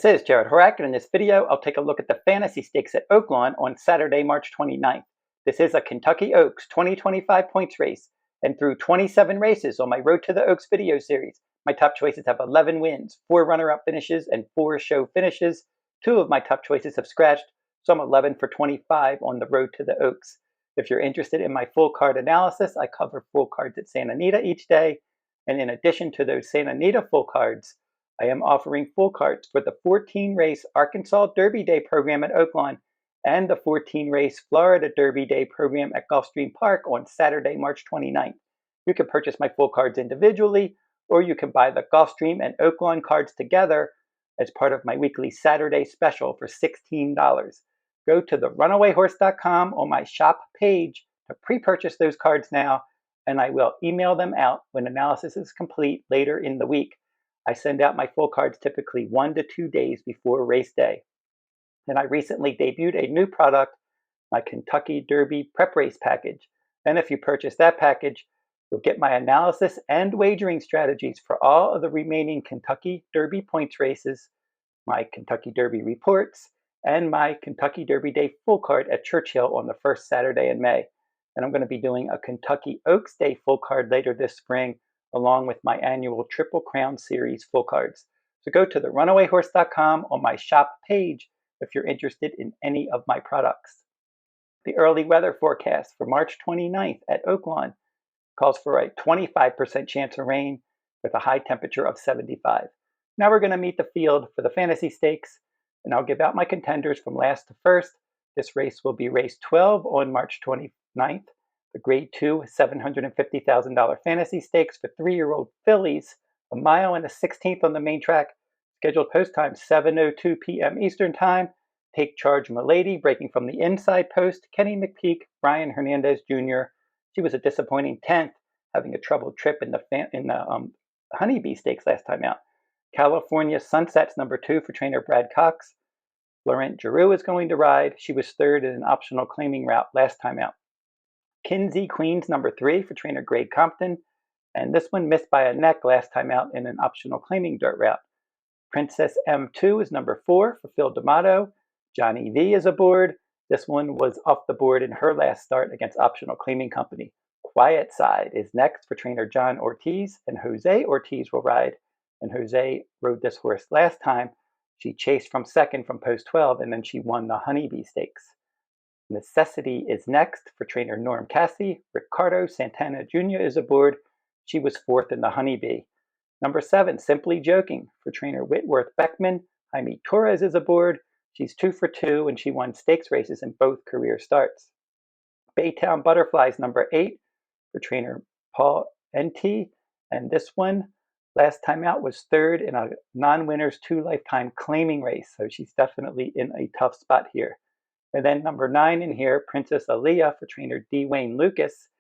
This is Jarrod Horak, and in this video, I'll take a look at the Fantasy Stakes at Oaklawn on Saturday, March 29th. This is a Kentucky Oaks 2025 points race, and through 27 races on my Road to the Oaks video series, my top choices have 11 wins, 4 runner-up finishes, and 4 show finishes. 2 of my top choices have scratched, so I'm 11 for 25 on the Road to the Oaks. If you're interested in my full card analysis, I cover full cards at Santa Anita each day, and in addition to those Santa Anita full cards, I am offering full cards for the 14-race Arkansas Derby Day program at Oaklawn and the 14-race Florida Derby Day program at Gulfstream Park on Saturday, March 29th. You can purchase my full cards individually, or you can buy the Gulfstream and Oaklawn cards together as part of my weekly Saturday special for $16. Go to therunawayhorse.com on my shop page to pre-purchase those cards now, and I will email them out when analysis is complete later in the week. I send out my full cards typically 1 to 2 days before race day. And I recently debuted a new product, my Kentucky Derby Prep Race Package. And if you purchase that package, you'll get my analysis and wagering strategies for all of the remaining Kentucky Derby points races, my Kentucky Derby reports, and my Kentucky Derby Day full card at Churchill on the first Saturday in May. And I'm going to be doing a Kentucky Oaks Day full card later this spring, along with my annual Triple Crown Series full cards. So go to therunawayhorse.com on my shop page if you're interested in any of my products. The early weather forecast for March 29th at Oaklawn calls for a 25% chance of rain with a high temperature of 75. Now we're going to meet the field for the Fantasy Stakes, and I'll give out my contenders from last to first. This race will be race 12 on March 29th. The Grade 2 $750,000 Fantasy Stakes for 3-year-old fillies, 1 mile and a 16th on the main track. Scheduled post time 7:02 p.m. Eastern Time. Take charge Milady, breaking from the inside post. Kenny McPeak, Brian Hernandez Jr. She was a disappointing 10th, having a troubled trip in the Honeybee Stakes last time out. California Sunsets number 2 for trainer Brad Cox. Laurent Giroux is going to ride. She was 3rd in an optional claiming route last time out. Kinzie Queens number 3 for trainer Greg Compton, and this one missed by a neck last time out in an optional claiming dirt route. Princess M2 is number 4 for Phil D'Amato. Johnny V is aboard. This one was off the board in her last start against optional claiming company. Quietside is next for trainer John Ortiz, and Jose Ortiz will ride. And Jose rode this horse last time. She chased from second from post 12, and then she won the Honeybee Stakes. Necessity is next for trainer Norm Cassie. Ricardo Santana Jr. is aboard. She was 4th in the Honeybee. Number 7, Simply Joking for trainer Whitworth Beckman. Jaime Torres is aboard. She's 2 for 2, and she won stakes races in both career starts. Baytown Butterflies number 8 for trainer Paul N.T. And this one, last time out, was 3rd in a non-winners 2 lifetime claiming race. So she's definitely in a tough spot here. And then number 9 in here, Princess Aliyah for trainer D. Wayne Lucas.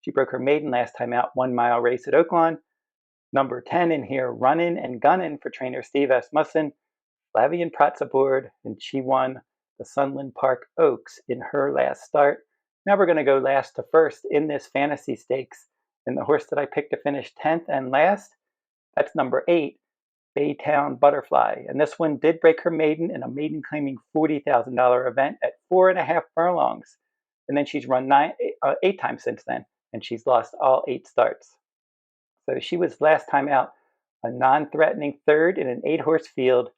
She broke her maiden last time out, 1 mile race at Oaklawn. Number 10 in here, Runnin and Gunnin for trainer Steve Asmussen. Flavien Pratt's aboard, and she won the Sunland Park Oaks in her last start. Now we're going to go last to first in this Fantasy Stakes. And the horse that I picked to finish 10th and last, that's number 8. Baytown Butterfly, and this one did break her maiden in a maiden claiming $40,000 event at 4.5 furlongs, and then she's run 8 times since then, and she's lost all 8 starts. So she was last time out a non-threatening 3rd in an 8-horse field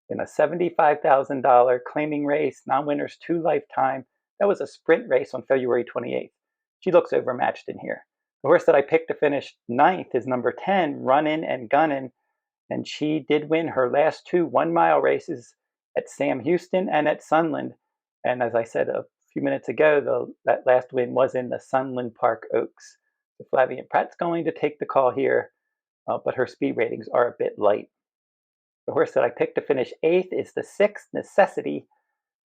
in a $75,000 claiming race, non-winners 2 lifetime. That was a sprint race on February 28th. She looks overmatched in here. The horse that I picked to finish 9th is number 10, Runnin and Gunnin. And she did win her last 2 1-mile races at Sam Houston and at Sunland. And as I said a few minutes ago, that last win was in the Sunland Park Oaks. So Flavien Pratt's going to take the call here, but her speed ratings are a bit light. The horse that I picked to finish 8th is the 6th, Necessity.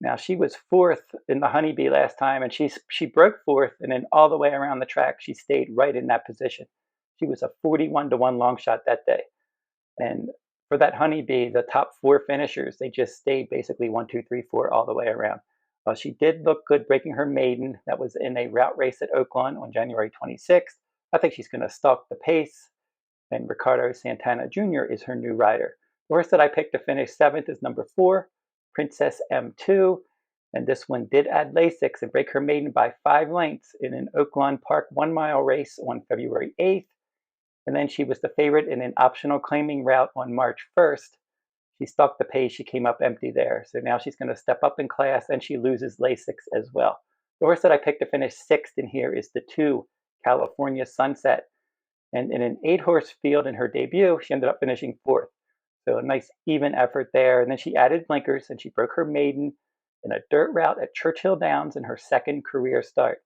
Now, she was 4th in the Honeybee last time, and she broke 4th, and then all the way around the track, she stayed right in that position. She was a 41-1 long shot that day. And for that Honeybee, the top 4 finishers, they just stayed basically 1, 2, 3, 4 all the way around. She did look good breaking her maiden. That was in a route race at Oaklawn on January 26th. I think she's going to stalk the pace. And Ricardo Santana Jr. is her new rider. The horse that I picked to finish 7th is number 4, Princess M2. And this one did add Lasix and break her maiden by 5 lengths in an Oaklawn Park 1-mile race on February 8th. And then she was the favorite in an optional claiming route on March 1st. She stalked the pace. She came up empty there. So now she's going to step up in class, and she loses Lasix as well. The horse that I picked to finish 6th in here is the 2, California Sunset. And in an 8-horse field in her debut, she ended up finishing 4th. So a nice even effort there. And then she added blinkers, and she broke her maiden in a dirt route at Churchill Downs in her 2nd career start.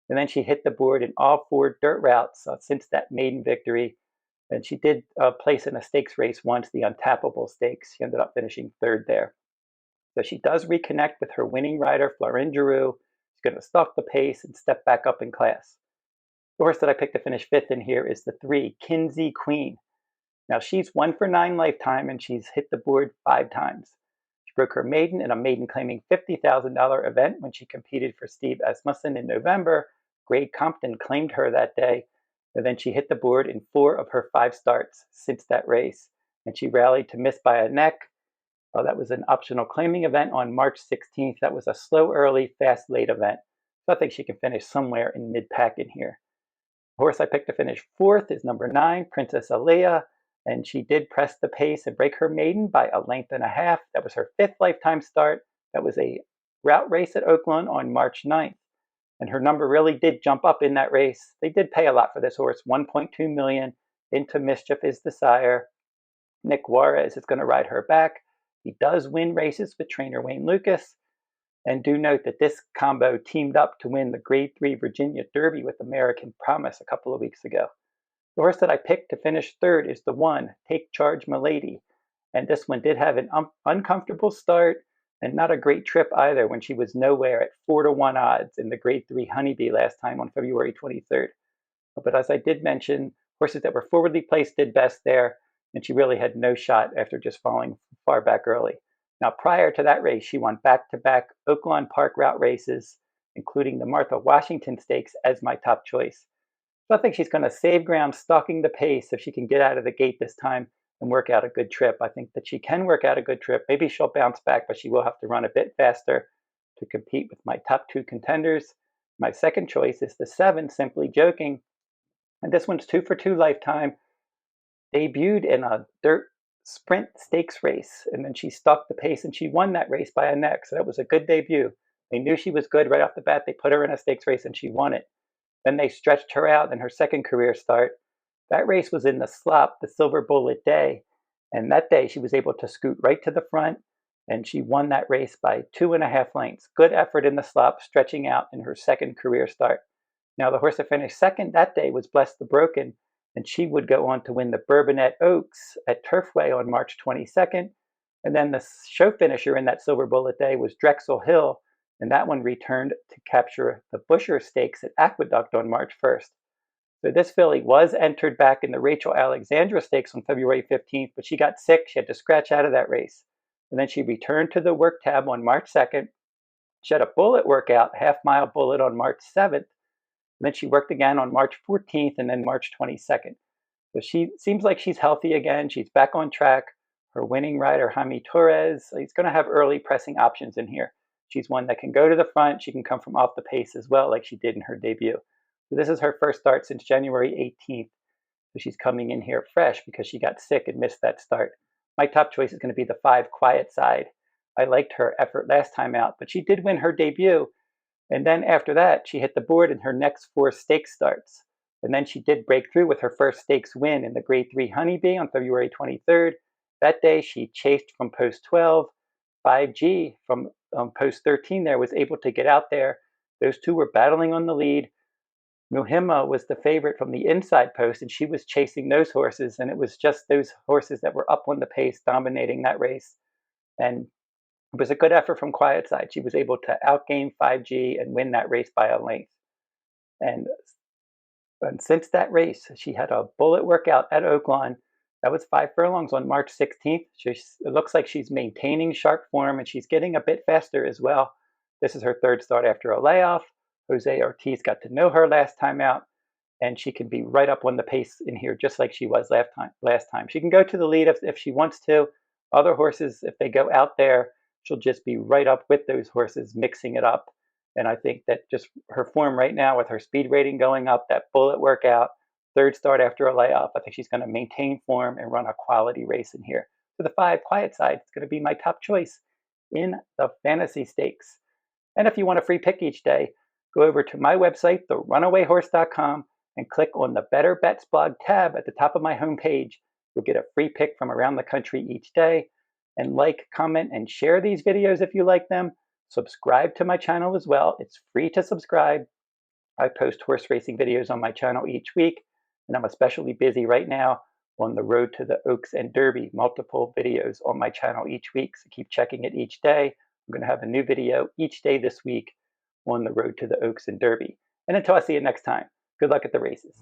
And then she hit the board in all 4 dirt routes since that maiden victory. And she did place in a stakes race once, the Untappable Stakes. She ended up finishing 3rd there. So she does reconnect with her winning rider, Florent Giroux. She's going to stalk the pace and step back up in class. The horse that I picked to finish 5th in here is the 3, Kinzie Queen. Now she's 1 for 9 lifetime, and she's hit the board 5 times. She broke her maiden in a maiden claiming $50,000 event when she competed for Steve Asmussen in November. Greg Compton claimed her that day. And then she hit the board in 4 of her 5 starts since that race. And she rallied to miss by a neck. That was an optional claiming event on March 16th. That was a slow early, fast late event. So I think she can finish somewhere in mid-pack in here. The horse I picked to finish 4th is number 9, Princess Aliyah. And she did press the pace and break her maiden by a length and a half. That was her 5th lifetime start. That was a route race at Oaklawn on March 9th. And her number really did jump up in that race. They did pay a lot for this horse, $1.2 million. Into Mischief is the sire. Nick Juarez is going to ride her back. He does win races with trainer Wayne Lucas. And do note that this combo teamed up to win the Grade 3 Virginia Derby with American Promise a couple of weeks ago. The horse that I picked to finish 3rd is the 1, Take Charge Milady. And this one did have an uncomfortable start and not a great trip either when she was nowhere at 4-1 odds in the Grade 3 Honeybee last time on February 23rd. But as I did mention, horses that were forwardly placed did best there, and she really had no shot after just falling far back early. Now, prior to that race, she won back-to-back Oaklawn Park route races, including the Martha Washington Stakes as my top choice. So I think she's going to save ground stalking the pace if she can get out of the gate this time and work out a good trip. I think that she can work out a good trip. Maybe she'll bounce back, but she will have to run a bit faster to compete with my top 2 contenders. My second choice is the 7, Simply Joking. And this one's 2 for 2 lifetime. Debuted in a dirt sprint stakes race, and then she stalked the pace and she won that race by a neck. So that was a good debut. They knew she was good right off the bat. They put her in a stakes race and she won it. Then they stretched her out in her 2nd career start. That race was in the slop, the Silver Bullet Day. And that day she was able to scoot right to the front, and she won that race by 2.5 lengths. Good effort in the slop, stretching out in her 2nd career start. Now the horse that finished 2nd that day was Bless the Broken, and she would go on to win the Bourbonnette Oaks at Turfway on March 22nd. And then the show finisher in that Silver Bullet Day was Drexel Hill, and that one returned to capture the Busher Stakes at Aqueduct on March 1st. So this filly was entered back in the Rachel Alexandra Stakes on February 15th, but she got sick. She had to scratch out of that race. And then she returned to the work tab on March 2nd. She had a bullet workout, half-mile bullet on March 7th. And then she worked again on March 14th and then March 22nd. So she seems like she's healthy again. She's back on track. Her winning rider, Jaime Torres, he's going to have early pressing options in here. She's one that can go to the front. She can come from off the pace as well, like she did in her debut. So this is her first start since January 18th. So she's coming in here fresh because she got sick and missed that start. My top choice is going to be the 5, Quietside. I liked her effort last time out, but she did win her debut. And then after that, she hit the board in her next 4 stakes starts. And then she did break through with her first stakes win in the Grade 3 Honeybee on February 23rd. That day, she chased from post 12. 5G from post 13 there was able to get out there. Those two were battling on the lead. Muhimma was the favorite from the inside post, and she was chasing those horses, and it was just those horses that were up on the pace dominating that race. And it was a good effort from Quietside. She was able to outgame 5G and win that race by a length. And since that race, she had a bullet workout at Oaklawn. That was 5 furlongs on March 16th. It looks like she's maintaining sharp form, and she's getting a bit faster as well. This is her 3rd start after a layoff. Jose Ortiz got to know her last time out, and she can be right up on the pace in here just like she was last time. She can go to the lead if she wants to, Other horses, if they go out there, she'll just be right up with those horses, mixing it up. And I think that just her form right now with her speed rating going up, that bullet workout, third start after a layoff, I think she's going to maintain form and run a quality race in here. So the 5 Quietside is going to be my top choice in the fantasy stakes. And if you want a free pick each day, go over to my website, therunawayhorse.com, and click on the Better Bets blog tab at the top of my homepage. You'll get a free pick from around the country each day. And like, comment, and share these videos if you like them. Subscribe to my channel as well. It's free to subscribe. I post horse racing videos on my channel each week, and I'm especially busy right now on the road to the Oaks and Derby, multiple videos on my channel each week. So keep checking it each day. I'm going to have a new video each day this week on the road to the Oaks and Derby. And until I see you next time, good luck at the races.